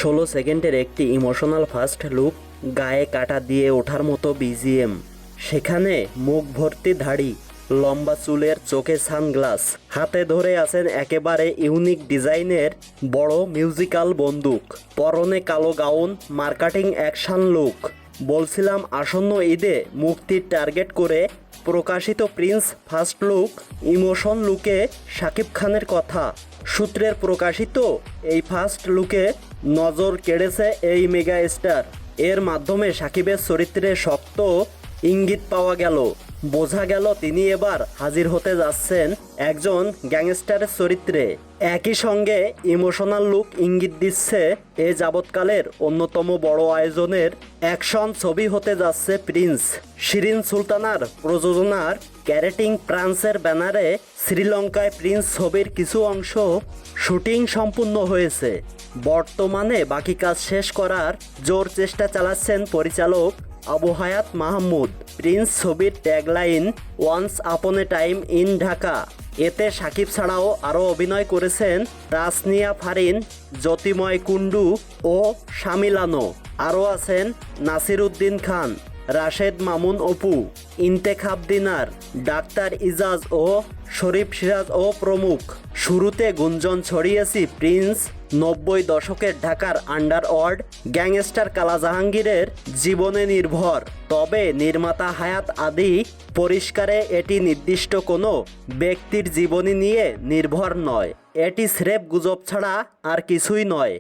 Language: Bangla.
16 সেকেন্ডের একটি ইমোশনাল ফার্স্ট লুক, গায়ে কাটা দিয়ে ওঠার মতো বিজিএম, সেখানে মুখ ভর্তি দাড়ি, লম্বা চুলের, চোখে সানগ্লাস, হাতে ধরে আছেন একেবারে ইউনিক ডিজাইনের বড় মিউজিক্যাল বন্দুক, পরনে কালো গাউন, মার্কেটিং অ্যাকশন লুক। বলছিলাম আসন্ন ঈদে মুক্তির টার্গেট করে প্রকাশিত প্রিন্স ফার্স্ট লুক ইমোশন লুকে শাকিব খানের কথা। সূত্রের প্রকাশিত এই ফার্স্ট লুকে নজর কেড়েছে এই মেগা স্টার। এর মাধ্যমে শাকিবের চরিত্রে শক্ত ইঙ্গিত পাওয়া গেল, বোঝা গেল তিনি এবার হাজির হতে যাচ্ছেন একজন গ্যাংস্টারের চরিত্রে। একই সঙ্গে ইমোশনাল লুক ইঙ্গিত দিচ্ছে এ যাবৎকালের অন্যতম বড় আয়োজনের অ্যাকশন ছবি হতে যাচ্ছে প্রিন্স। শিরিন সুলতানার প্রযোজনার ক্যারেটিং প্রান্সের ব্যানারে শ্রীলঙ্কায় প্রিন্স ছবির কিছু অংশ শুটিং সম্পূর্ণ হয়েছে। বর্তমানে বাকি কাজ শেষ করার জোর চেষ্টা চালাচ্ছেন পরিচালক আবু হায়াত মাহমুদ। প্রিন্স ছবির tagline once upon a time in Dhaka. এতে শাকিব ছাড়াও আরও অভিনয় করেছেন তাসনিয়া ফারিন, জ্যোতিময় কুন্ডু ও শামিলানো। আরও আছেন নাসির উদ্দিন খান, রাশেদ মামুন অপু, ইন্তেখাব দিনার, ডাক্তার ইজাজ ও শরীফ সিরাজ ও প্রমুখ। শুরুতে গুঞ্জন ছড়িয়েছি প্রিন্স 90 দশকের ঢাকার আন্ডারওয়ার্ল্ড গ্যাংস্টার কালা জাহাঙ্গীরের জীবনে নির্ভর। তবে নির্মাতা হায়াত আদি পরিষ্কারে এটি নির্দিষ্ট কোনো ব্যক্তির জীবনী নিয়ে নির্ভর নয়। এটি স্রেফ গুজব ছাড়া আর কিছুই নয়।